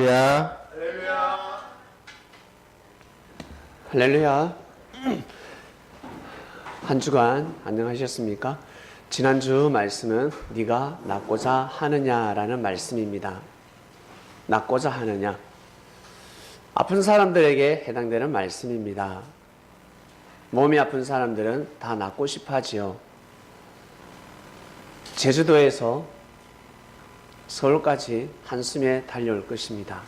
할렐루야. 할렐루야. 한 주간 안녕하셨습니까? 지난주 말씀은 네가 낫고자 하느냐라는 말씀입니다. 낫고자 하느냐. 아픈 사람들에게 해당되는 말씀입니다. 몸이 아픈 사람들은 다 낫고 싶어 하지요. 제주도에서 서울까지 한숨에 달려올 것입니다.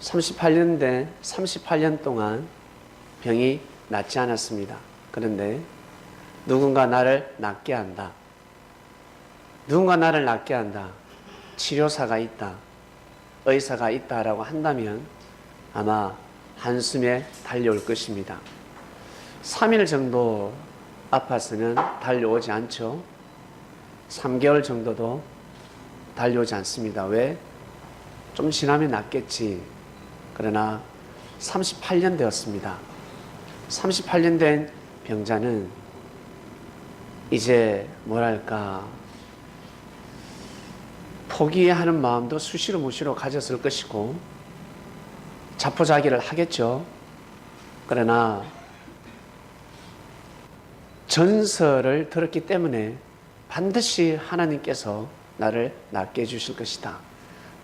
38년 동안 병이 낫지 않았습니다. 그런데 누군가 나를 낫게 한다. 누군가 나를 낫게 한다. 치료사가 있다. 의사가 있다라고 한다면 아마 한숨에 달려올 것입니다. 3일 정도 아파서는 달려오지 않죠. 3개월 정도도 달려오지 않습니다. 왜? 좀 지나면 낫겠지. 그러나 38년 되었습니다. 38년 된 병자는 이제 뭐랄까 포기하는 마음도 수시로 무시로 가졌을 것이고 자포자기를 하겠죠. 그러나 전설을 들었기 때문에 반드시 하나님께서 나를 낫게 해주실 것이다.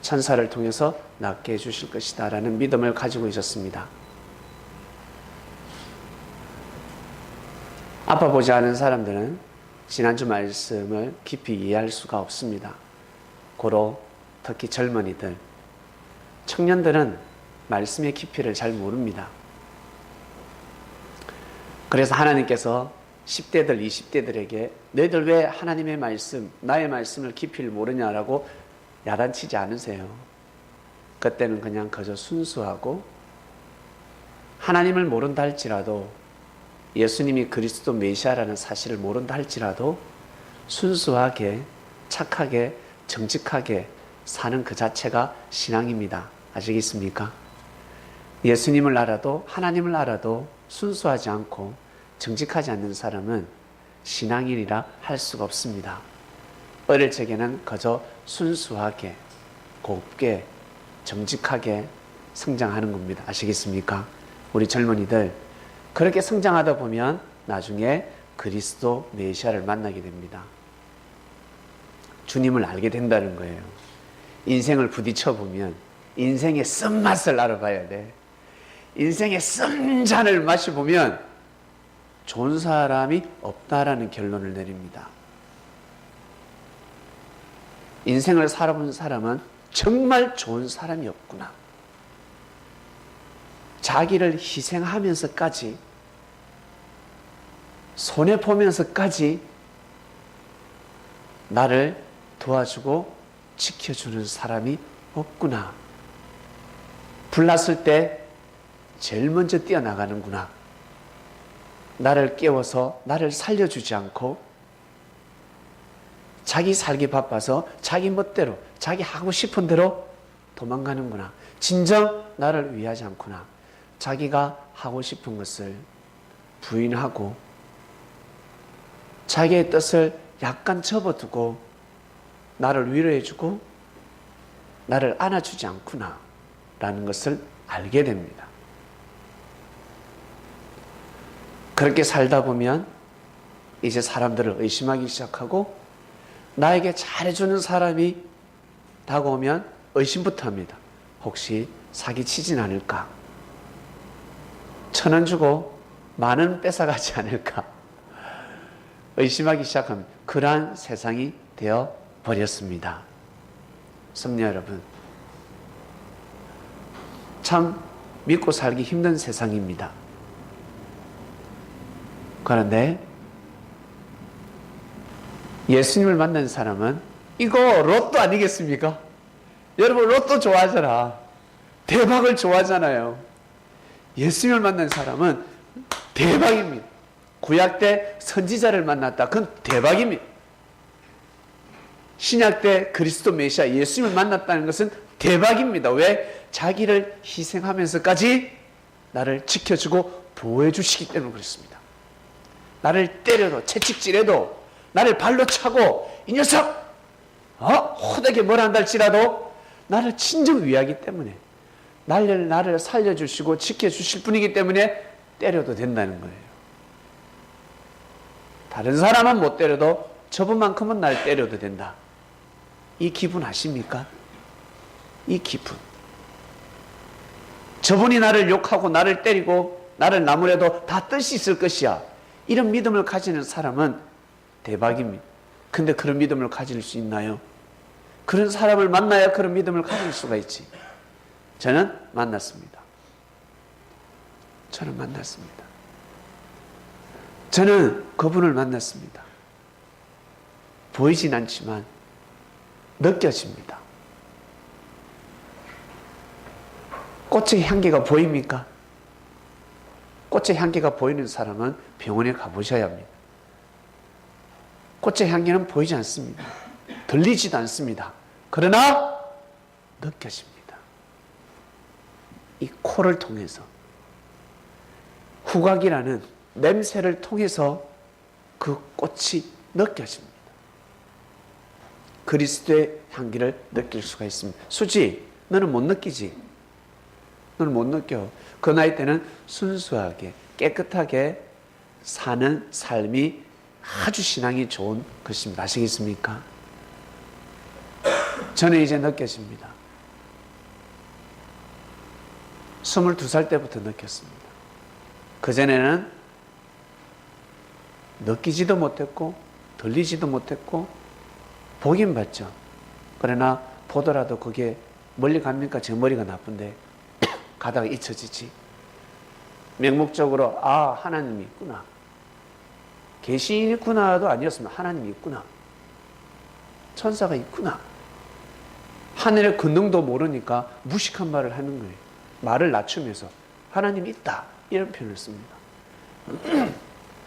천사를 통해서 낫게 해주실 것이다 라는 믿음을 가지고 있었습니다. 아파보지 않은 사람들은 지난주 말씀을 깊이 이해할 수가 없습니다. 고로 특히 젊은이들, 청년들은 말씀의 깊이를 잘 모릅니다. 그래서 하나님께서 10대들, 20대들에게 너희들 왜 하나님의 말씀, 나의 말씀을 깊이를 모르냐라고 야단치지 않으세요. 그때는 그냥 그저 순수하고 하나님을 모른다 할지라도 예수님이 그리스도 메시아라는 사실을 모른다 할지라도 순수하게 착하게 정직하게 사는 그 자체가 신앙입니다. 아시겠습니까? 예수님을 알아도 하나님을 알아도 순수하지 않고 정직하지 않는 사람은 신앙인이라 할 수가 없습니다. 어릴 적에는 그저 순수하게 곱게 정직하게 성장하는 겁니다. 아시겠습니까? 우리 젊은이들 그렇게 성장하다 보면 나중에 그리스도 메시아를 만나게 됩니다. 주님을 알게 된다는 거예요. 인생을 부딪혀 보면 인생의 쓴맛을 알아봐야 돼. 인생의 쓴잔을 마셔보면 좋은 사람이 없다라는 결론을 내립니다. 인생을 살아본 사람은 정말 좋은 사람이 없구나. 자기를 희생하면서까지 손해보면서까지 나를 도와주고 지켜주는 사람이 없구나. 불났을 때 제일 먼저 뛰어나가는구나. 나를 깨워서 나를 살려주지 않고 자기 살기 바빠서 자기 멋대로 자기 하고 싶은 대로 도망가는구나. 진정 나를 위하지 않구나. 자기가 하고 싶은 것을 부인하고 자기의 뜻을 약간 접어두고 나를 위로해주고 나를 안아주지 않구나 라는 것을 알게 됩니다. 그렇게 살다 보면 이제 사람들을 의심하기 시작하고 나에게 잘해주는 사람이 다가오면 의심부터 합니다. 혹시 사기치진 않을까? 1,000원 주고 10,000원 뺏어가지 않을까? 의심하기 시작합니다. 그러한 세상이 되어버렸습니다. 성도 여러분, 참 믿고 살기 힘든 세상입니다. 그런데 예수님을 만난 사람은 이거 로또 아니겠습니까? 여러분 로또 좋아하잖아. 대박을 좋아하잖아요. 예수님을 만난 사람은 대박입니다. 구약 때 선지자를 만났다. 그건 대박입니다. 신약 때 그리스도 메시아 예수님을 만났다는 것은 대박입니다. 왜? 자기를 희생하면서까지 나를 지켜주고 보호해 주시기 때문에 그렇습니다. 나를 때려도 채찍질해도 나를 발로 차고 이 녀석 호되게 뭘 한다 할지라도 나를 친정 위하기 때문에, 나를 살려주시고 지켜주실 분이기 때문에 때려도 된다는 거예요. 다른 사람은 못 때려도 저분만큼은 날 때려도 된다. 이 기분 아십니까? 이 기분. 저분이 나를 욕하고 나를 때리고 나를 나무래도 다 뜻이 있을 것이야. 이런 믿음을 가지는 사람은 대박입니다. 근데 그런 믿음을 가질 수 있나요? 그런 사람을 만나야 그런 믿음을 가질 수가 있지. 저는 만났습니다. 저는 그분을 만났습니다. 보이진 않지만 느껴집니다. 꽃의 향기가 보입니까? 꽃의 향기가 보이는 사람은 병원에 가보셔야 합니다. 꽃의 향기는 보이지 않습니다. 들리지도 않습니다. 그러나 느껴집니다. 이 코를 통해서, 후각이라는 냄새를 통해서 그 꽃이 느껴집니다. 그리스도의 향기를 느낄 수가 있습니다. 수지, 너는 못 느끼지? 너는 못 느껴. 그 나이 때는 순수하게 깨끗하게 사는 삶이 아주 신앙이 좋은 것입니다. 아시겠습니까? 저는 이제 느껴집니다. 22살 때부터 느꼈습니다. 그전에는 느끼지도 못했고 들리지도 못했고 보긴 봤죠. 그러나 보더라도 그게 멀리 갑니까? 제 머리가 나쁜데 가다가 잊혀지지. 맹목적으로 하나님이 있구나, 계시인이 있구나도 아니었으면 하나님이 있구나, 천사가 있구나. 하늘의 근능도 모르니까 무식한 말을 하는 거예요. 말을 낮추면서 하나님이 있다 이런 표현을 씁니다.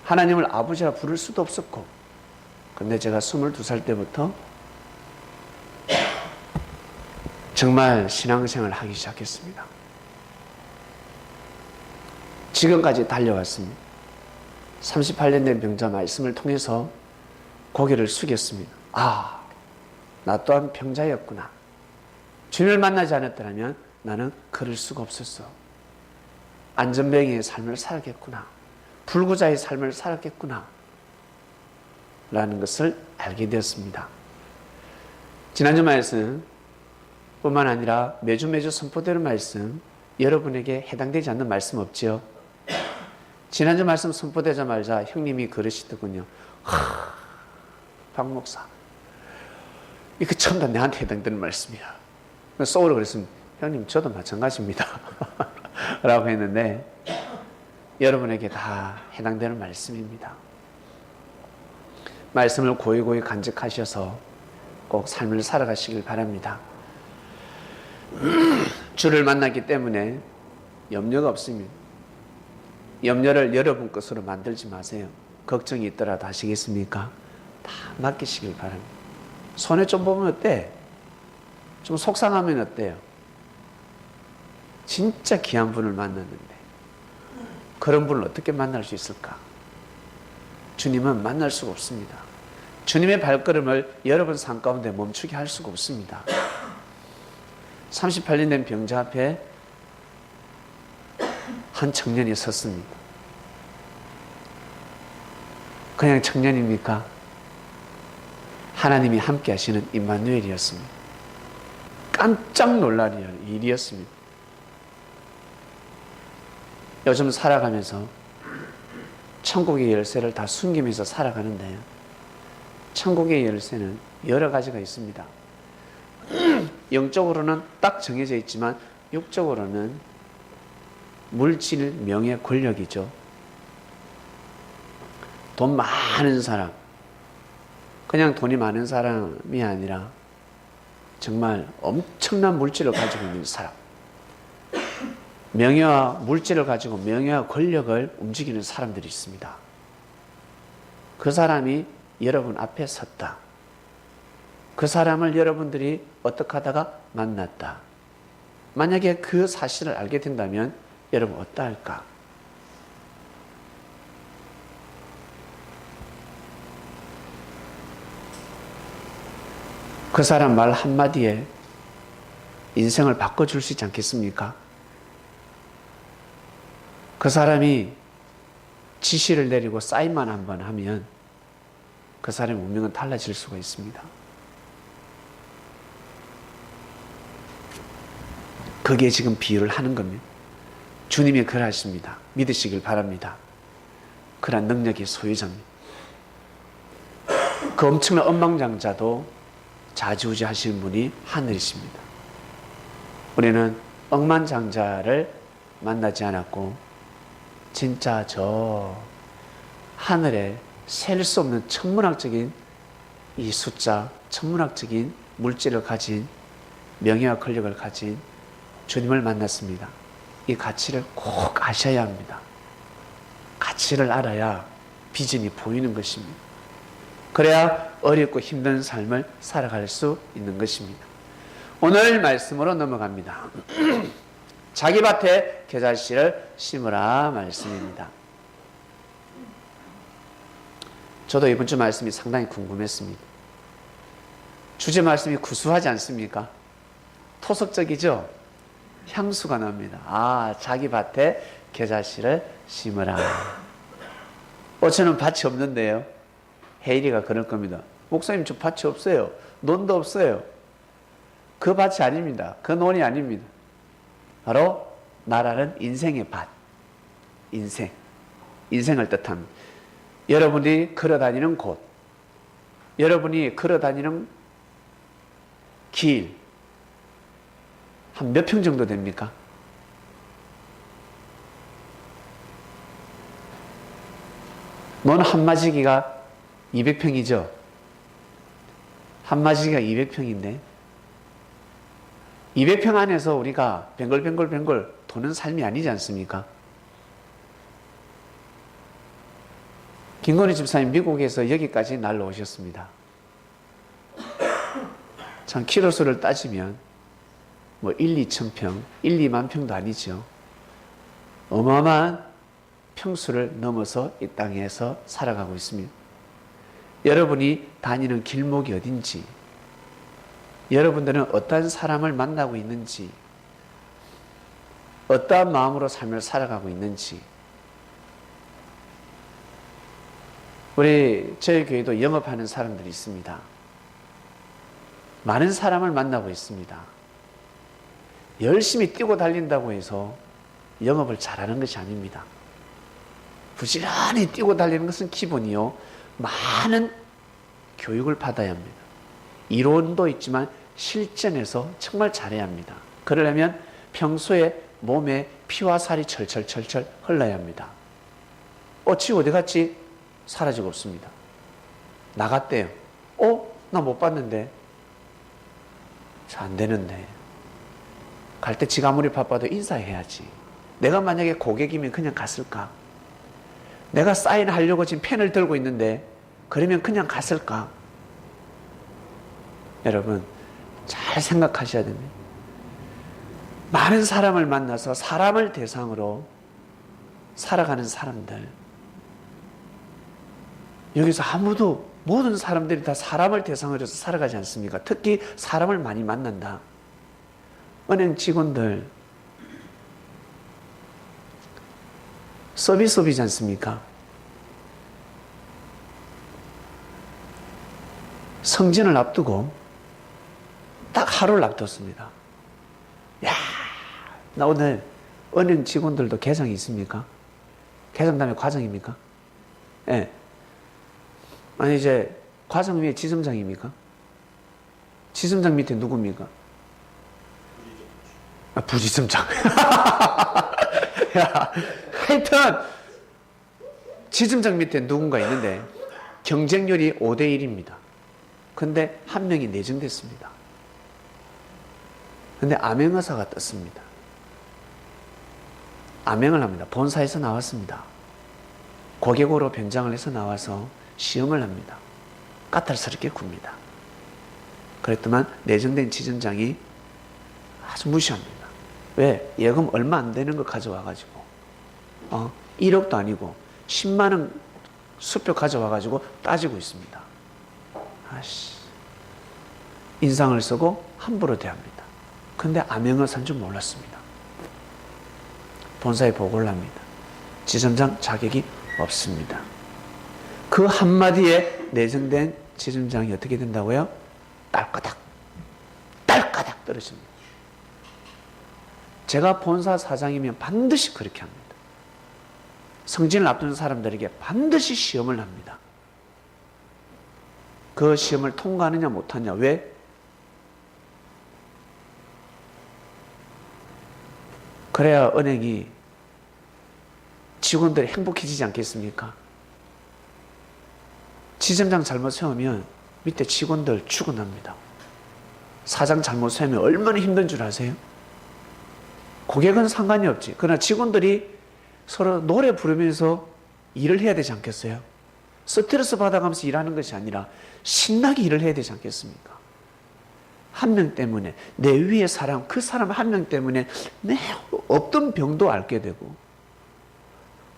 하나님을 아버지라 부를 수도 없었고, 근데 제가 22살 때부터 정말 신앙생활을 하기 시작했습니다. 지금까지 달려왔습니다. 38년 된 병자 말씀을 통해서 고개를 숙였습니다. 나 또한 병자였구나. 주님을 만나지 않았더라면 나는 그럴 수가 없었어. 안전병의 삶을 살았겠구나. 불구자의 삶을 살았겠구나. 라는 것을 알게 되었습니다. 지난주 말씀 뿐만 아니라 매주 선포되는 말씀, 여러분에게 해당되지 않는 말씀 없지요? 지난주 말씀 선포되자마자 형님이 그러시더군요. 박 목사, 이거 전부 다 내한테 해당되는 말씀이야. 속으로 그랬습니다. 형님, 저도 마찬가지입니다. 라고 했는데 여러분에게 다 해당되는 말씀입니다. 말씀을 고이고이 간직하셔서 꼭 삶을 살아가시길 바랍니다. 주를 만났기 때문에 염려가 없습니다. 염려를 여러분 것으로 만들지 마세요. 걱정이 있더라도 하시겠습니까? 다 맡기시길 바랍니다. 손해 좀 보면 어때? 좀 속상하면 어때요? 진짜 귀한 분을 만났는데 그런 분을 어떻게 만날 수 있을까? 주님은 만날 수가 없습니다. 주님의 발걸음을 여러분 삶 가운데 멈추게 할 수가 없습니다. 38년 된 병자 앞에 한 청년이 섰습니다. 그냥 청년입니까? 하나님이 함께 하시는 임마누엘이었습니다. 깜짝 놀랄 일이었습니다. 요즘 살아가면서 천국의 열쇠를 다 숨기면서 살아가는데요. 천국의 열쇠는 여러 가지가 있습니다. 영적으로는 딱 정해져 있지만 육적으로는 물질, 명예, 권력이죠. 돈 많은 사람, 그냥 돈이 많은 사람이 아니라 정말 엄청난 물질을 가지고 있는 사람, 명예와 물질을 가지고 명예와 권력을 움직이는 사람들이 있습니다. 그 사람이 여러분 앞에 섰다. 그 사람을 여러분들이 어떻게 하다가 만났다. 만약에 그 사실을 알게 된다면 여러분 어떠할까? 그 사람 말 한마디에 인생을 바꿔줄 수 있지 않겠습니까? 그 사람이 지시를 내리고 사인만 한번 하면 그 사람의 운명은 달라질 수가 있습니다. 그게 지금 비유를 하는 겁니다. 주님이 그러하십니다. 믿으시길 바랍니다. 그러한 능력의 소유자입니다. 그 엄청난 억만장자도 좌지우지하시는 분이 하늘이십니다. 우리는 억만장자를 만나지 않았고 진짜 저 하늘에 셀 수 없는 천문학적인 이 숫자, 천문학적인 물질을 가진 명예와 권력을 가진 주님을 만났습니다. 이 가치를 꼭 아셔야 합니다. 가치를 알아야 비전이 보이는 것입니다. 그래야 어렵고 힘든 삶을 살아갈 수 있는 것입니다. 오늘 말씀으로 넘어갑니다. 자기 밭에 겨자씨를 심으라 말씀입니다. 저도 이번 주 말씀이 상당히 궁금했습니다. 주제 말씀이 구수하지 않습니까? 토속적이죠? 향수가 납니다. 아, 자기 밭에 겨자씨를 심으라. 저는 밭이 없는데요. 헤이리가 그럴 겁니다. 목사님, 저 밭이 없어요. 논도 없어요. 그 밭이 아닙니다. 그 논이 아닙니다. 바로 나라는 인생의 밭. 인생을 뜻합니다. 여러분이 걸어다니는 곳, 여러분이 걸어다니는 길, 한 몇 평 정도 됩니까? 논 한마지기가 200평이죠? 한마지기가 200평인데 200평 안에서 우리가 뱅글뱅글 도는 삶이 아니지 않습니까? 김건희 집사님 미국에서 여기까지 날로 오셨습니다. 참 키로수를 따지면 뭐 1, 2천 평, 1, 2만 평도 아니죠. 어마어마한 평수를 넘어서 이 땅에서 살아가고 있습니다. 여러분이 다니는 길목이 어딘지, 여러분들은 어떠한 사람을 만나고 있는지, 어떠한 마음으로 삶을 살아가고 있는지, 저희 교회도 영업하는 사람들이 있습니다. 많은 사람을 만나고 있습니다. 열심히 뛰고 달린다고 해서 영업을 잘하는 것이 아닙니다. 부지런히 뛰고 달리는 것은 기본이요. 많은 교육을 받아야 합니다. 이론도 있지만 실전에서 정말 잘해야 합니다. 그러려면 평소에 몸에 피와 살이 철철 흘러야 합니다. 지 어디 갔지? 사라지고 없습니다. 나갔대요. 나 못 봤는데. 안 되는데. 갈 때 지가 아무리 바빠도 인사해야지. 내가 만약에 고객이면 그냥 갔을까? 내가 사인하려고 지금 펜을 들고 있는데 그러면 그냥 갔을까? 여러분 잘 생각하셔야 됩니다. 많은 사람을 만나서 사람을 대상으로 살아가는 사람들, 여기서 모든 사람들이 다 사람을 대상으로 해서 살아가지 않습니까? 특히 사람을 많이 만난다. 은행 직원들 서비스업이지 않습니까? 성진을 앞두고 딱 하루를 앞뒀습니다. 야, 나 오늘 은행 직원들도 개장이 있습니까? 개장 다음에 과장입니까? 예. 네. 아니 이제 과장 위에 지점장입니까? 지점장 밑에 누굽니까? 부지점장. 야, 하여튼 지점장 밑에 누군가 있는데 경쟁률이 5대1입니다. 근데 한 명이 내정됐습니다. 근데 암행어사가 떴습니다. 암행을 합니다. 본사에서 나왔습니다. 고객으로 변장을 해서 나와서 시험을 합니다. 까탈스럽게 굽니다. 그랬더만 내정된 지점장이 아주 무시합니다. 왜? 예금 얼마 안 되는 거 가져와가지고 1억도 아니고 10만 원 수표 가져와가지고 따지고 있습니다. 인상을 쓰고 함부로 대합니다. 근데 암행을 산 줄 몰랐습니다. 본사에 보고를 합니다. 지점장 자격이 없습니다. 그 한마디에 내정된 지점장이 어떻게 된다고요? 딸까닥 떨어집니다. 제가 본사 사장이면 반드시 그렇게 합니다. 승진을 앞두는 사람들에게 반드시 시험을 합니다. 그 시험을 통과하느냐 못하느냐. 왜? 그래야 은행이 직원들이 행복해지지 않겠습니까? 지점장 잘못 세우면 밑에 직원들 죽어납니다. 사장 잘못 세우면 얼마나 힘든 줄 아세요? 고객은 상관이 없지. 그러나 직원들이 서로 노래 부르면서 일을 해야 되지 않겠어요? 스트레스 받아가면서 일하는 것이 아니라 신나게 일을 해야 되지 않겠습니까? 한 명 때문에, 내 위의 사람, 그 사람 한 명 때문에 내 없던 병도 앓게 되고,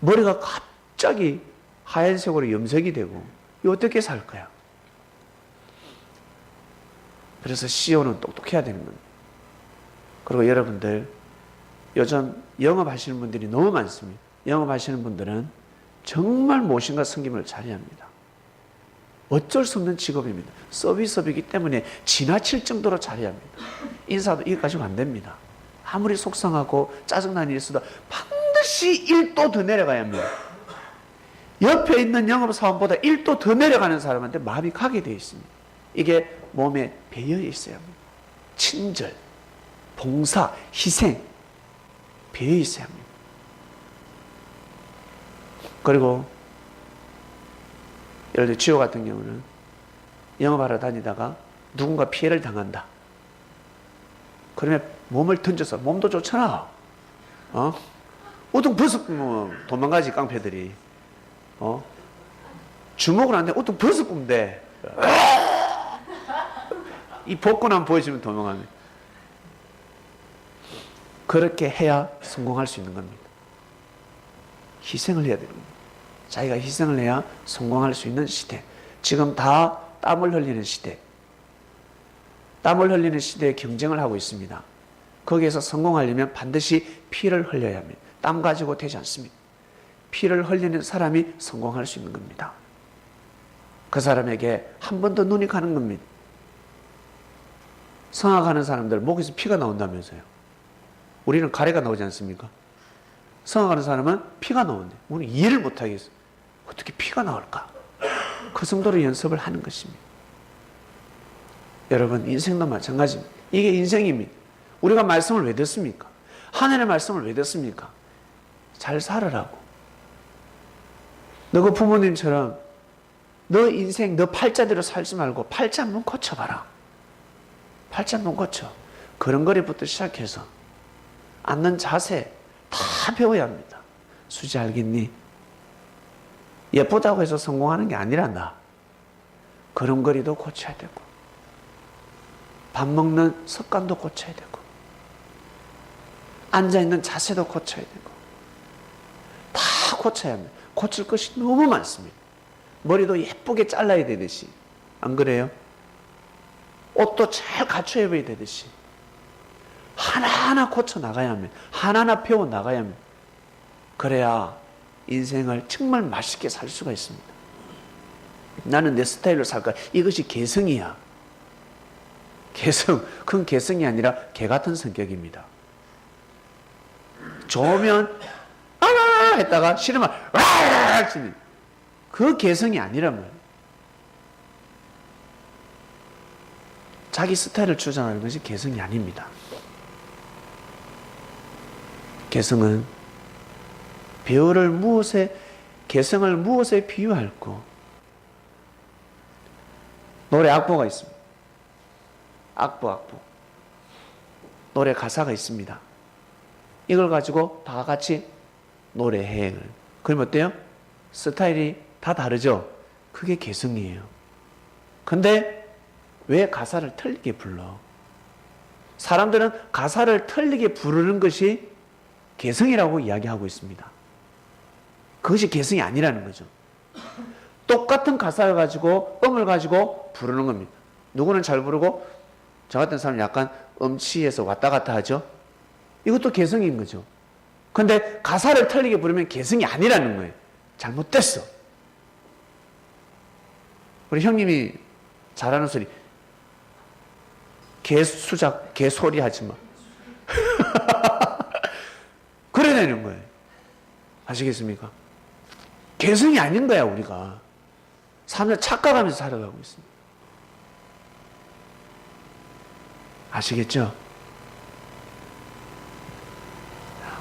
머리가 갑자기 하얀색으로 염색이 되고, 이거 어떻게 살 거야? 그래서 CEO는 똑똑해야 되는 겁니다. 그리고 여러분들, 요즘 영업하시는 분들이 너무 많습니다. 영업하시는 분들은 정말 모신과 섬김을 잘해야 합니다. 어쩔 수 없는 직업입니다. 서비스업이기 때문에 지나칠 정도로 잘해야 합니다. 인사도 이거 가지고 안 됩니다. 아무리 속상하고 짜증나는 일이 있어도 반드시 1도 더 내려가야 합니다. 옆에 있는 영업사원보다 1도 더 내려가는 사람한테 마음이 가게 되어 있습니다. 이게 몸에 배어 있어야 합니다. 친절, 봉사, 희생 배어 있어야 합니다. 그리고 예를 들어 지호 같은 경우는 영업하러 다니다가 누군가 피해를 당한다. 그러면 몸을 던져서, 몸도 좋잖아. 우뚝 벗어 도망가지 깡패들이. 주먹을 안 돼. 우뚝 벗어 보면 돼. 이 복근만 보여주면 도망가네. 그렇게 해야 성공할 수 있는 겁니다. 희생을 해야 되는 겁니다. 자기가 희생을 해야 성공할 수 있는 시대. 지금 다 땀을 흘리는 시대. 땀을 흘리는 시대에 경쟁을 하고 있습니다. 거기에서 성공하려면 반드시 피를 흘려야 합니다. 땀 가지고 되지 않습니다. 피를 흘리는 사람이 성공할 수 있는 겁니다. 그 사람에게 한 번 더 눈이 가는 겁니다. 성악하는 사람들 목에서 피가 나온다면서요. 우리는 가래가 나오지 않습니까? 성악하는 사람은 피가 나오는데 우리는 이해를 못하겠어요. 어떻게 피가 나올까? 그 정도로 연습을 하는 것입니다. 여러분, 인생도 마찬가지입니다. 이게 인생입니다. 우리가 말씀을 왜 듣습니까? 하나님의 말씀을 왜 듣습니까? 잘 살으라고. 너 그 부모님처럼 너 인생, 너 팔자대로 살지 말고 팔자 한번 고쳐봐라. 팔자 한번 고쳐. 걸음걸이부터 시작해서 앉는 자세 다 배워야 합니다. 수지 알겠니? 예쁘다고 해서 성공하는 게 아니란다. 걸음걸이도 고쳐야 되고, 밥 먹는 습관도 고쳐야 되고, 앉아있는 자세도 고쳐야 되고, 다 고쳐야 합니다. 고칠 것이 너무 많습니다. 머리도 예쁘게 잘라야 되듯이, 안 그래요? 옷도 잘 갖춰 입어야 되듯이 하나하나 고쳐 나가야 합니다. 하나하나 배워 나가야 합니다. 그래야 인생을 정말 맛있게 살 수가 있습니다. 나는 내 스타일로 살까? 이것이 개성이야. 개성. 그건 개성이 아니라 개 같은 성격입니다. 좋으면 아라 했다가 싫으면 와 치는 그 개성이 아니란 말이에요. 자기 스타일을 주장하는 것이 개성이 아닙니다. 개성은 배우를 무엇에, 개성을 무엇에 비유할고, 노래 악보가 있습니다. 악보. 노래 가사가 있습니다. 이걸 가지고 다 같이 노래행을. 그러면 어때요? 스타일이 다 다르죠? 그게 개성이에요. 근데 왜 가사를 틀리게 불러? 사람들은 가사를 틀리게 부르는 것이 개성이라고 이야기하고 있습니다. 그것이 개성이 아니라는 거죠. 똑같은 가사를 가지고 음을 가지고 부르는 겁니다. 누구는 잘 부르고 저 같은 사람은 약간 음치해서 왔다 갔다 하죠. 이것도 개성인 거죠. 근데 가사를 틀리게 부르면 개성이 아니라는 거예요. 잘못됐어. 우리 형님이 잘하는 소리, 개수작, 개소리 하지 마. 그래야 되는 거예요. 아시겠습니까? 개성이 아닌 거야, 우리가. 사람들 착각하면서 살아가고 있습니다. 아시겠죠?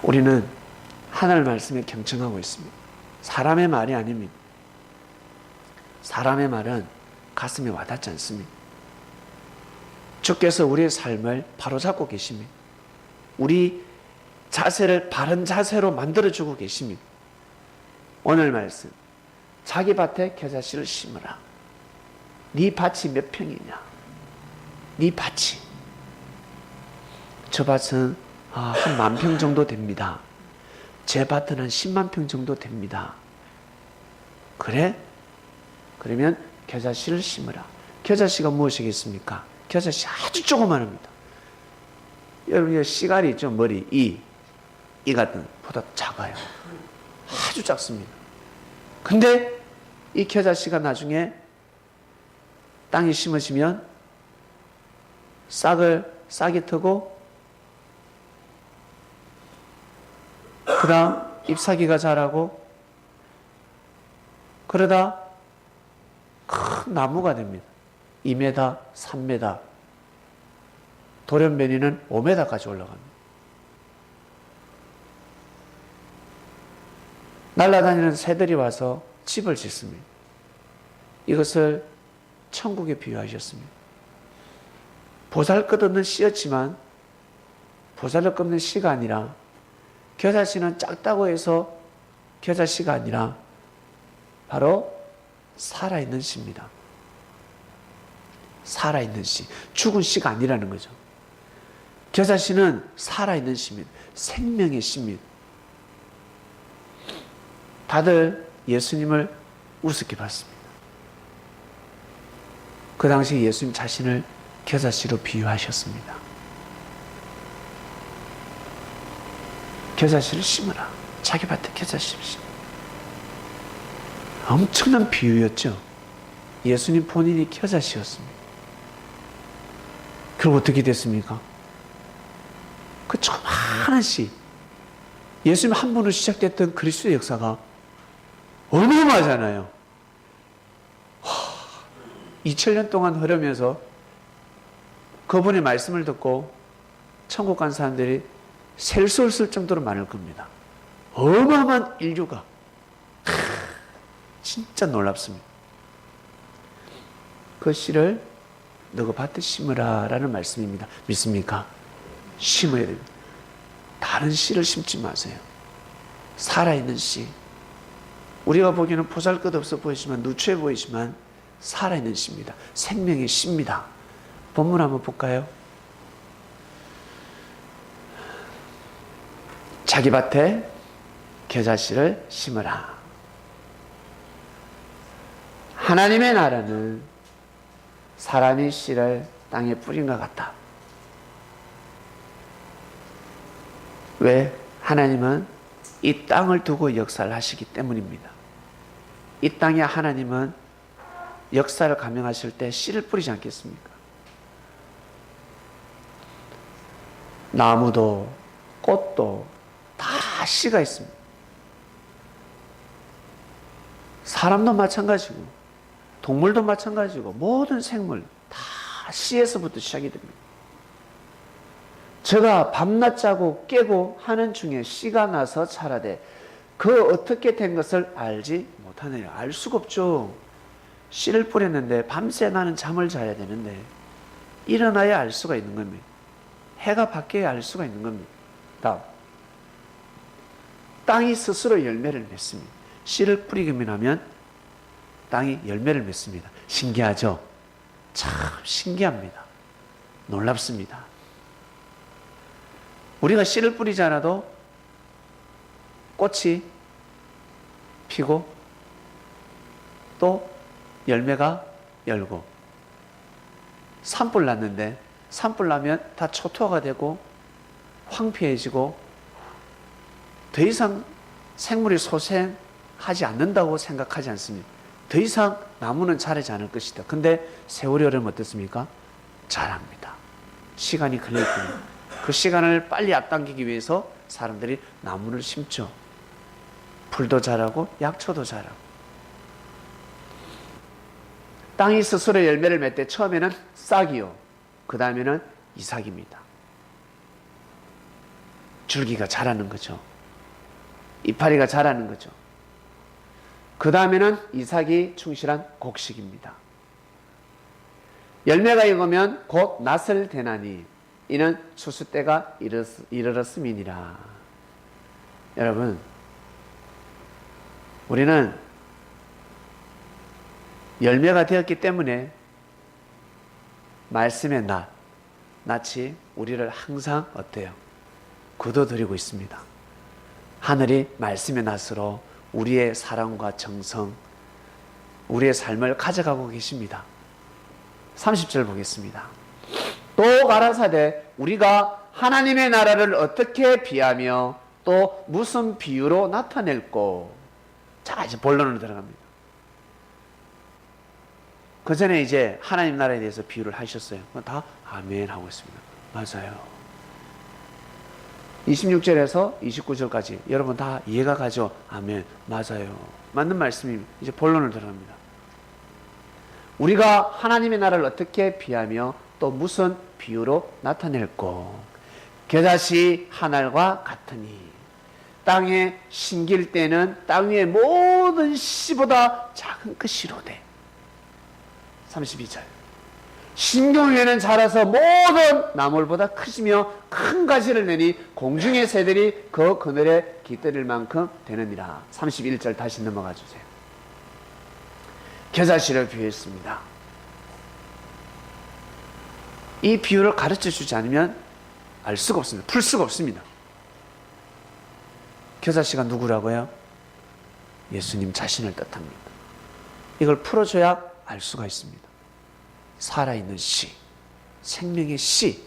우리는 하나님 말씀에 경청하고 있습니다. 사람의 말이 아닙니다. 사람의 말은 가슴에 와닿지 않습니다. 주께서 우리의 삶을 바로잡고 계십니다. 우리 자세를 바른 자세로 만들어주고 계십니다. 오늘 말씀, 자기 밭에 겨자씨를 심으라. 네 밭이 몇 평이냐? 네 밭이. 저 밭은 한 10,000평 정도 됩니다. 제 밭은 한 10만 평 정도 됩니다. 그래? 그러면 겨자씨를 심으라. 겨자씨가 무엇이겠습니까? 겨자씨 아주 조그만합니다. 여러분, 씨갈이 있죠? 머리, 이 같은 보다 작아요. 아주 작습니다. 근데 이 겨자씨가 나중에 땅에 심어지면 싹이 트고 그 다음 잎사귀가 자라고 그러다 큰 나무가 됩니다. 2m, 3m, 돌연변이는 5m까지 올라갑니다. 날아다니는 새들이 와서 집을 짓습니다. 이것을 천국에 비유하셨습니다. 보잘것없는 씨였지만 보잘것없는 씨가 아니라, 겨자씨는 작다고 해서 겨자씨가 아니라 바로 살아있는 씨입니다. 살아있는 씨. 죽은 씨가 아니라는 거죠. 겨자씨는 살아있는 씨입니다. 생명의 씨입니다. 다들 예수님을 우습게 봤습니다. 그 당시 예수님 자신을 겨자씨로 비유하셨습니다. 겨자씨를 심으라. 자기 밭에 겨자씨를 심으라. 엄청난 비유였죠. 예수님 본인이 겨자씨였습니다. 그럼 어떻게 됐습니까? 그 조그마한 씨, 예수님 한 분으로 시작됐던 그리스도의 역사가 어마어마하잖아요. 2000년 동안 흐르면서 그분의 말씀을 듣고 천국 간 사람들이 셀 수 없을 정도로 많을 겁니다. 어마어마한 인류가. 진짜 놀랍습니다. 그 씨를 너가 밭에 심으라 라는 말씀입니다. 믿습니까? 심어야 됩니다. 다른 씨를 심지 마세요. 살아있는 씨. 우리가 보기에는 보잘것없어 보이지만, 누추해 보이지만 살아있는 씨입니다. 생명의 씨입니다. 본문 한번 볼까요? 자기 밭에 겨자씨를 심으라. 하나님의 나라는 사람이 씨를 땅에 뿌린 것 같다. 왜? 하나님은 이 땅을 두고 역사를 하시기 때문입니다. 이 땅에 하나님은 역사를 감행하실 때 씨를 뿌리지 않겠습니까? 나무도 꽃도 다 씨가 있습니다. 사람도 마찬가지고 동물도 마찬가지고 모든 생물 다 씨에서부터 시작이 됩니다. 제가 밤낮 자고 깨고 하는 중에 씨가 나서 자라되 그 어떻게 된 것을 알지 못하네요. 알 수가 없죠. 씨를 뿌렸는데 밤새 나는 잠을 자야 되는데 일어나야 알 수가 있는 겁니다. 해가 바뀌어야 알 수가 있는 겁니다. 다음, 땅이 스스로 열매를 맺습니다. 씨를 뿌리기만 하면 땅이 열매를 맺습니다. 신기하죠? 참 신기합니다. 놀랍습니다. 우리가 씨를 뿌리지 않아도 꽃이 피고 또 열매가 열고 산불 났는데 산불 나면 다 초토화가 되고 황폐해지고 더 이상 생물이 소생하지 않는다고 생각하지 않습니다. 더 이상 나무는 자라지 않을 것이다. 근데 세월이 흐르면 어떻습니까? 자랍니다. 시간이 걸릴 뿐이에요. 그 시간을 빨리 앞당기기 위해서 사람들이 나무를 심죠. 풀도 자라고 약초도 자라고. 땅이 스스로 열매를 맺되 처음에는 싹이요, 그 다음에는 이삭입니다. 줄기가 자라는 거죠. 이파리가 자라는 거죠. 그 다음에는 이삭이 충실한 곡식입니다. 열매가 익으면 곧 낫을 대나니 이는 추수 때가 이르렀음이니라. 여러분, 우리는 열매가 되었기 때문에 말씀의 낫이 우리를 항상 어때요? 굳어드리고 있습니다. 하늘이 말씀의 낫으로 우리의 사랑과 정성, 우리의 삶을 가져가고 계십니다. 30절 보겠습니다. 또 가라사대 우리가 하나님의 나라를 어떻게 비하며 또 무슨 비유로 나타낼꼬. 자, 이제 본론으로 들어갑니다. 그 전에 이제 하나님 나라에 대해서 비유를 하셨어요. 다 아멘 하고 있습니다. 맞아요. 26절에서 29절까지 여러분 다 이해가 가죠? 아멘. 맞아요. 맞는 말씀입니다. 이제 본론을 들어갑니다. 우리가 하나님의 나라를 어떻게 비하며 또 무슨 비유로 나타낼꼬. 겨자씨 한 알과 같으니 땅에 심길 때는 땅 위의 모든 씨보다 작은 것이로되. 32절. 신경 위에는 자라서 모든 나물보다 크시며 큰 가지를 내니 공중의 새들이 그 그늘에 깃들일 만큼 되느니라. 31절 다시 넘어가 주세요. 겨자씨를 비유했습니다. 이 비유를 가르쳐 주지 않으면 알 수가 없습니다. 풀 수가 없습니다. 겨자씨가 누구라고요? 예수님 자신을 뜻합니다. 이걸 풀어줘야 알 수가 있습니다. 살아있는 씨, 생명의 씨.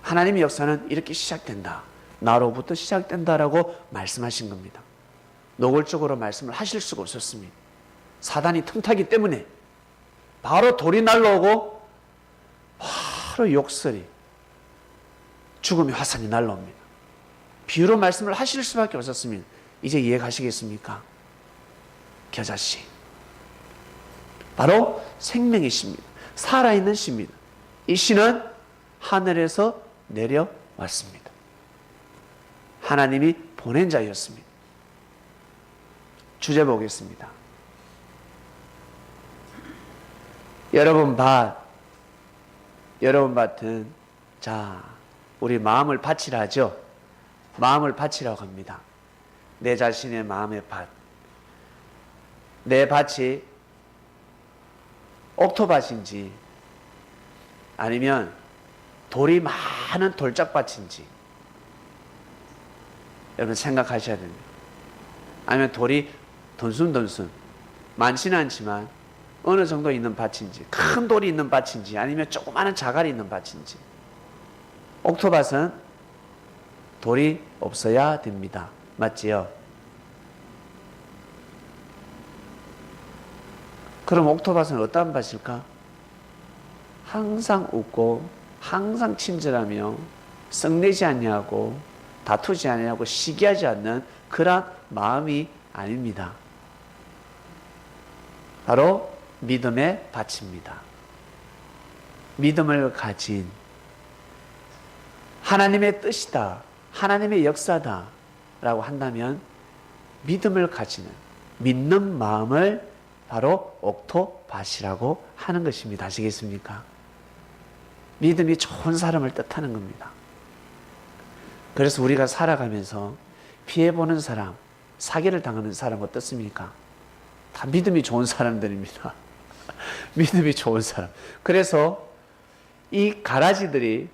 하나님의 역사는 이렇게 시작된다. 나로부터 시작된다라고 말씀하신 겁니다. 노골적으로 말씀을 하실 수가 없었습니다. 사단이 틈타기 때문에 바로 돌이 날라오고 바로 욕설이, 죽음의 화산이 날라옵니다. 비유로 말씀을 하실 수밖에 없었습니다. 이제 이해 가시겠습니까? 겨자씨. 바로 생명의 씨입니다. 살아있는 씨입니다. 이 씨는 하늘에서 내려왔습니다. 하나님이 보낸 자였습니다. 주제 보겠습니다. 여러분 밭은, 자, 우리 마음을 바치라 하죠. 마음을 바치라고 합니다. 내 자신의 마음의 밭. 내 밭이 옥토밭인지 아니면 돌이 많은 돌짝밭인지 여러분 생각하셔야 됩니다. 아니면 돌이 돈순돈순 많지는 않지만 어느 정도 있는 밭인지, 큰 돌이 있는 밭인지 아니면 조그마한 자갈이 있는 밭인지. 옥토밭은 돌이 없어야 됩니다. 맞지요? 그럼 옥토밭은 어떠한 밭일까? 항상 웃고 항상 친절하며 썩내지 아니하고 다투지 아니하고 시기하지 않는 그런 마음이 아닙니다. 바로 믿음의 밭입니다. 믿음을 가진 하나님의 뜻이다, 하나님의 역사다 라고 한다면 믿음을 가지는, 믿는 마음을 바로 옥토밭이라고 하는 것입니다. 아시겠습니까? 믿음이 좋은 사람을 뜻하는 겁니다. 그래서 우리가 살아가면서 피해보는 사람, 사기를 당하는 사람 어떻습니까? 다 믿음이 좋은 사람들입니다. 믿음이 좋은 사람. 그래서 이 가라지들이,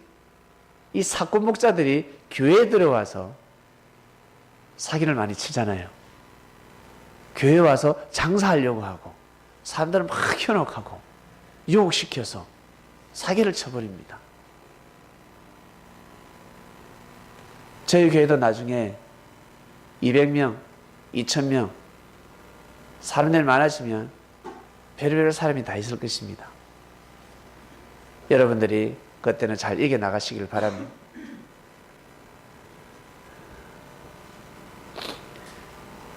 이 사건 목자들이 교회에 들어와서 사기를 많이 치잖아요. 교회에 와서 장사하려고 하고 사람들을 막 현혹하고 유혹시켜서 사기를 쳐버립니다. 저희 교회도 나중에 200명, 2000명 사람들 많아지면 별의별 사람이 다 있을 것입니다. 여러분들이 그때는 잘 이겨나가시길 바랍니다.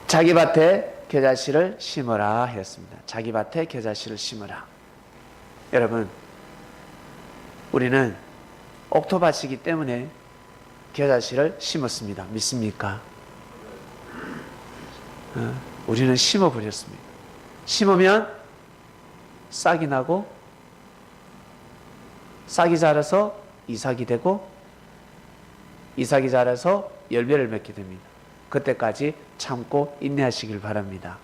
자기 밭에 겨자씨를 심어라 했습니다. 자기 밭에 겨자씨를 심어라. 여러분, 우리는 옥토밭이기 때문에 겨자씨를 심었습니다. 믿습니까? 우리는 심어버렸습니다. 심으면 싹이 나고 싹이 자라서 이삭이 되고 이삭이 자라서 열매를 맺게 됩니다. 그때까지 참고 인내하시길 바랍니다.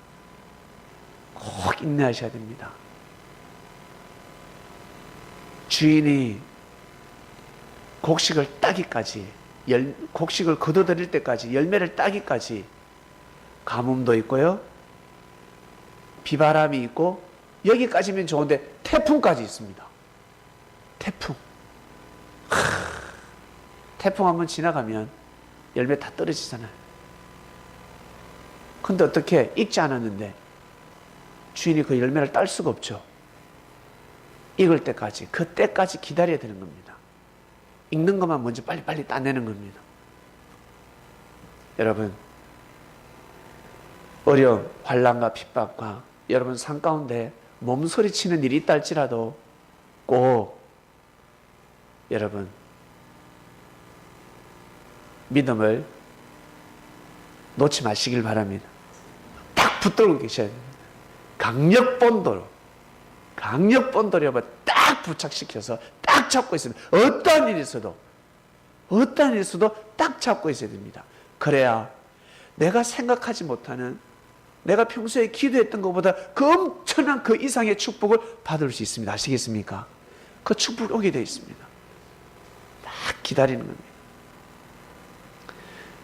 꼭 인내하셔야 됩니다. 주인이 곡식을 따기까지, 곡식을 거둬들일 때까지, 열매를 따기까지 가뭄도 있고요, 비바람이 있고, 여기까지면 좋은데 태풍까지 있습니다. 태풍. 태풍 한번 지나가면 열매 다 떨어지잖아요. 근데 어떻게 익지 않았는데 주인이 그 열매를 딸 수가 없죠. 익을 때까지, 그 때까지 기다려야 되는 겁니다. 익는 것만 먼저 빨리빨리 따내는 겁니다. 여러분, 어려움, 환난과 핍박과 여러분 삶 가운데 몸소리치는 일이 있다 할지라도 꼭 여러분 믿음을 놓지 마시길 바랍니다. 딱 붙들고 계셔야 됩니다. 강력본도로 딱 부착시켜서 딱 잡고 있으면 어떠한 일이 있어도 딱 잡고 있어야 됩니다. 그래야 내가 생각하지 못하는, 내가 평소에 기도했던 것보다 그 엄청난 그 이상의 축복을 받을 수 있습니다. 아시겠습니까? 그 축복이 오게 되어 있습니다. 딱 기다리는 겁니다.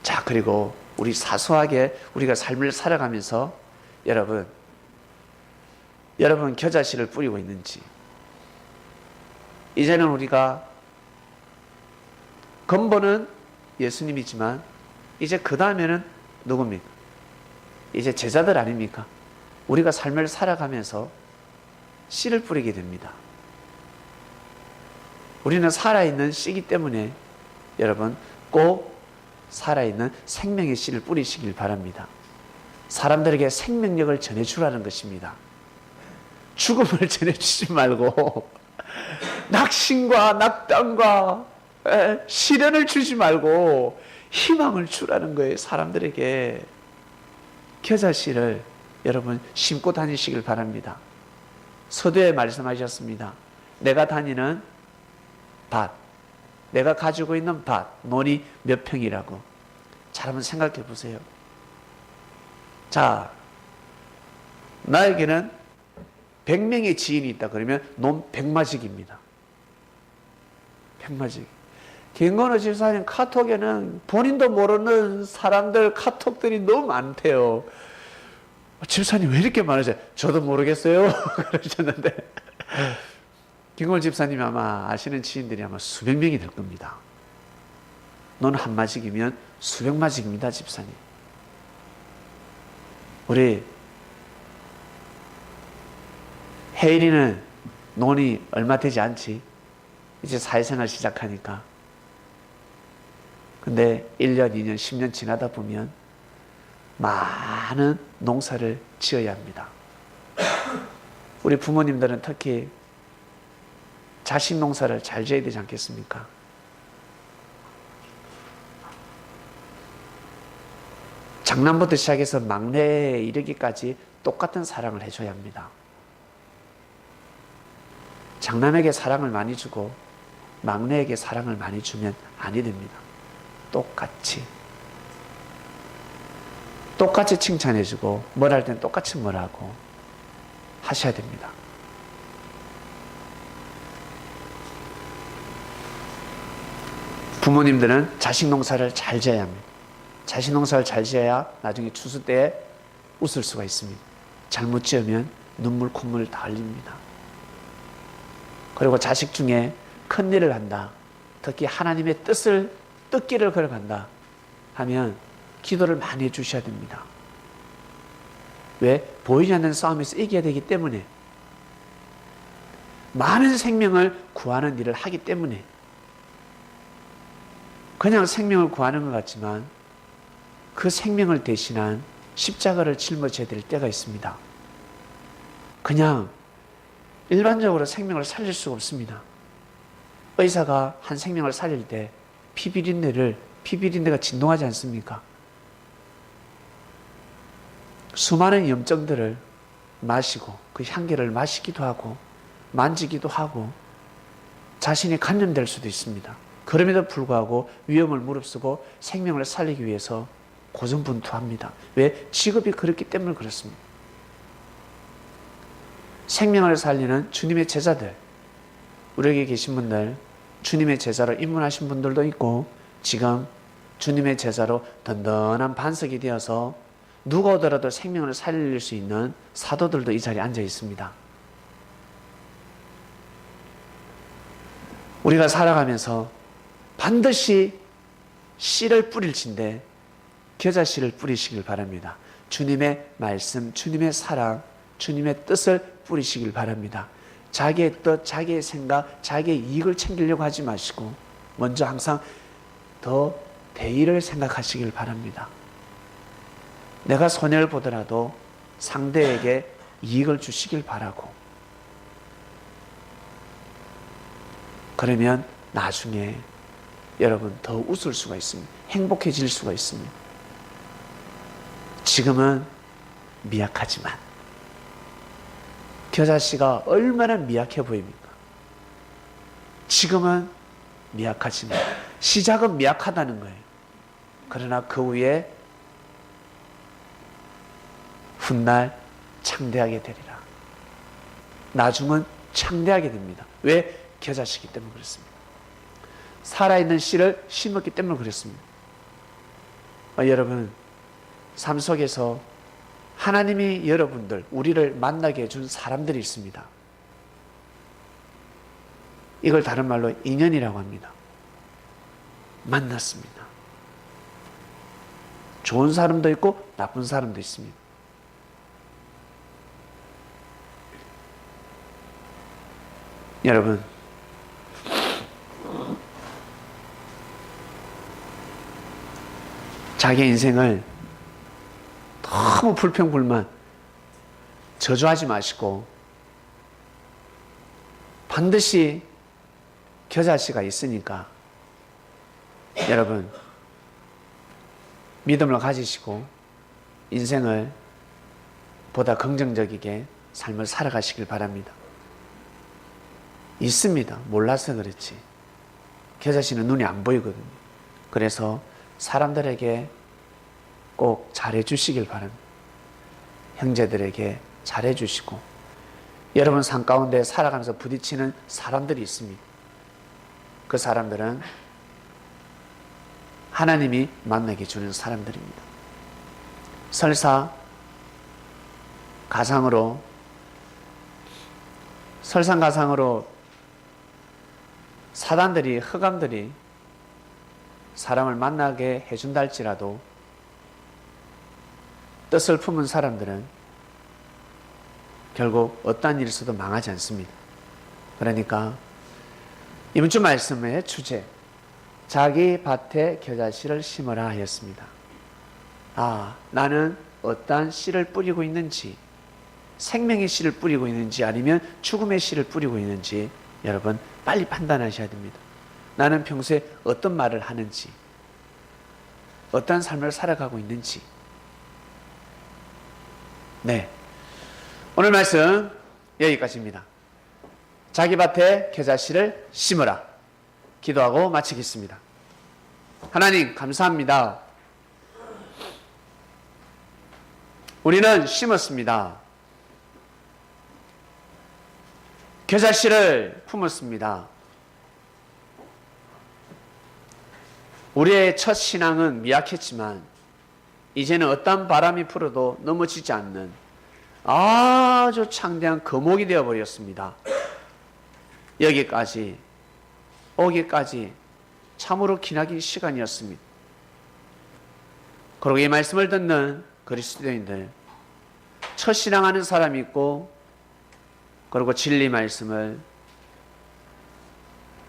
자, 그리고 우리 사소하게 우리가 삶을 살아가면서 여러분 겨자씨를 뿌리고 있는지, 이제는 우리가 근본은 예수님이지만 이제 그 다음에는 누굽니까? 이제 제자들 아닙니까? 우리가 삶을 살아가면서 씨를 뿌리게 됩니다. 우리는 살아있는 씨이기 때문에 여러분 꼭 살아있는 생명의 씨를 뿌리시길 바랍니다. 사람들에게 생명력을 전해주라는 것입니다. 죽음을 전해주지 말고 낙심과 낙담과 시련을 주지 말고 희망을 주라는 거예요. 사람들에게 겨자씨를 여러분 심고 다니시길 바랍니다. 서두에 말씀하셨습니다. 내가 다니는 밭, 내가 가지고 있는 밭, 논이 몇 평이라고. 잘 한번 생각해 보세요. 자, 나에게는 100명의 지인이 있다 그러면 논 100마직입니다. 100마직. 김건호 집사님 카톡에는 본인도 모르는 사람들 카톡들이 너무 많대요. 집사님 왜 이렇게 많으세요? 저도 모르겠어요. 그러셨는데 김건호 집사님 아마 아시는 지인들이 아마 수백 명이 될 겁니다. 논 한 마직이면 수백 마직입니다, 집사님. 우리 혜일이는 논이 얼마 되지 않지? 이제 사회생활 시작하니까. 근데 1년, 2년, 10년 지나다 보면 많은 농사를 지어야 합니다. 우리 부모님들은 특히 자식 농사를 잘 지어야 되지 않겠습니까? 장남부터 시작해서 막내에 이르기까지 똑같은 사랑을 해줘야 합니다. 장남에게 사랑을 많이 주고 막내에게 사랑을 많이 주면 아니 됩니다. 똑같이 칭찬해주고 뭘 할 땐 똑같이 뭘 하고 하셔야 됩니다. 부모님들은 자식 농사를 잘 지어야 합니다. 자식 농사를 잘 지어야 나중에 추수 때에 웃을 수가 있습니다. 잘못 지으면 눈물 콧물 다 흘립니다. 그리고 자식 중에 큰 일을 한다, 특히 하나님의 뜻길을 걸어간다 하면 기도를 많이 해주셔야 됩니다. 왜? 보이지 않는 싸움에서 이겨야 되기 때문에, 많은 생명을 구하는 일을 하기 때문에. 그냥 생명을 구하는 것 같지만 그 생명을 대신한 십자가를 짊어져야 될 때가 있습니다. 그냥 일반적으로 생명을 살릴 수가 없습니다. 의사가 한 생명을 살릴 때 피비린내가 진동하지 않습니까? 수많은 염증들을 마시고 그 향기를 마시기도 하고 만지기도 하고 자신이 감염될 수도 있습니다. 그럼에도 불구하고 위험을 무릅쓰고 생명을 살리기 위해서 고군분투합니다. 왜? 직업이 그렇기 때문에 그렇습니다. 생명을 살리는 주님의 제자들, 우리에게 계신 분들, 주님의 제자로 입문하신 분들도 있고 지금 주님의 제자로 든든한 반석이 되어서 누가 오더라도 생명을 살릴 수 있는 사도들도 이 자리에 앉아 있습니다. 우리가 살아가면서 반드시 씨를 뿌릴진데 겨자씨를 뿌리시길 바랍니다. 주님의 말씀, 주님의 사랑, 주님의 뜻을 뿌리시길 바랍니다. 자기의 뜻, 자기의 생각, 자기의 이익을 챙기려고 하지 마시고 먼저 항상 더 대의를 생각하시길 바랍니다. 내가 손해를 보더라도 상대에게 이익을 주시길 바라고, 그러면 나중에 여러분 더 웃을 수가 있습니다. 행복해질 수가 있습니다. 지금은 미약하지만 겨자씨가 얼마나 미약해 보입니까? 지금은 미약하지만 시작은 미약하다는 거예요. 그러나 그 후에 훗날 창대하게 되리라. 나중은 창대하게 됩니다. 왜? 겨자씨이기 때문에 그렇습니다. 살아있는 씨를 심었기 때문에 그렇습니다. 여러분, 삶 속에서 하나님이 여러분들, 우리를 만나게 해준 사람들이 있습니다. 이걸 다른 말로 인연이라고 합니다. 만났습니다. 좋은 사람도 있고 나쁜 사람도 있습니다. 여러분, 자기 인생을 너무 불평불만 저주하지 마시고 반드시 겨자씨가 있으니까 여러분 믿음을 가지시고 인생을 보다 긍정적이게 삶을 살아가시길 바랍니다. 있습니다. 몰라서 그렇지. 겨자씨는 눈이 안 보이거든요. 그래서 사람들에게 꼭 잘해주시길 바랍니다. 형제들에게 잘해주시고, 여러분 삶 가운데 살아가면서 부딪히는 사람들이 있습니다. 그 사람들은 하나님이 만나게 주는 사람들입니다. 설상 가상으로 사단들이, 흑암들이 사람을 만나게 해준다 할지라도 뜻을 품은 사람들은 결국 어떠한 일에서도 망하지 않습니다. 그러니까 이번 주 말씀의 주제, 자기 밭에 겨자씨를 심으라 하였습니다. 나는 어떠한 씨를 뿌리고 있는지, 생명의 씨를 뿌리고 있는지 아니면 죽음의 씨를 뿌리고 있는지 여러분 빨리 판단하셔야 됩니다. 나는 평소에 어떤 말을 하는지, 어떤 삶을 살아가고 있는지. 네, 오늘 말씀 여기까지입니다. 자기 밭에 겨자씨를 심으라. 기도하고 마치겠습니다. 하나님 감사합니다. 우리는 심었습니다. 겨자씨를 품었습니다. 우리의 첫 신앙은 미약했지만 이제는 어떤 바람이 불어도 넘어지지 않는 아주 창대한 거목이 되어버렸습니다. 여기까지 오기까지 참으로 기나긴 시간이었습니다. 그리고 이 말씀을 듣는 그리스도인들, 첫 신앙하는 사람이 있고, 그리고 진리 말씀을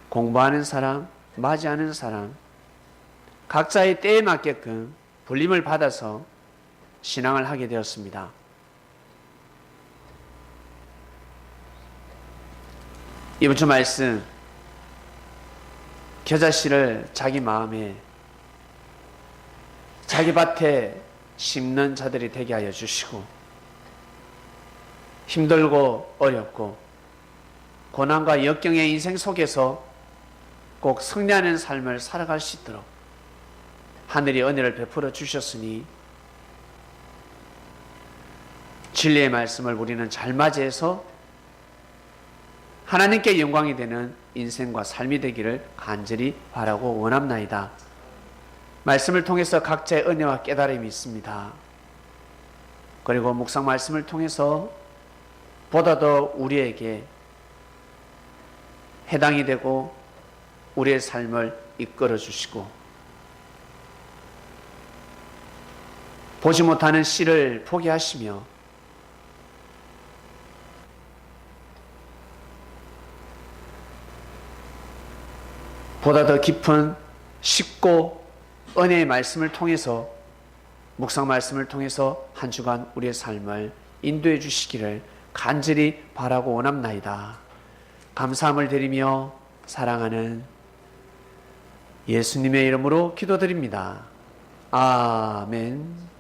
공부하는 사람, 맞이하는 사람, 각자의 때에 맞게끔 불림을 받아서 신앙을 하게 되었습니다. 이번 주 말씀, 겨자씨를 자기 마음에, 자기 밭에 심는 자들이 되게 하여 주시고, 힘들고 어렵고 고난과 역경의 인생 속에서 꼭 승리하는 삶을 살아갈 수 있도록 하늘이 은혜를 베풀어 주셨으니, 진리의 말씀을 우리는 잘 맞이해서 하나님께 영광이 되는 인생과 삶이 되기를 간절히 바라고 원합나이다. 말씀을 통해서 각자의 은혜와 깨달음이 있습니다. 그리고 묵상 말씀을 통해서 보다 더 우리에게 해당이 되고 우리의 삶을 이끌어 주시고, 보지 못하는 씨를 보게 하시며 보다 더 깊은 쉽고 은혜의 말씀을 통해서, 묵상 말씀을 통해서 한 주간 우리의 삶을 인도해 주시기를 간절히 바라고 원합나이다. 감사함을 드리며 사랑하는 예수님의 이름으로 기도드립니다. 아멘.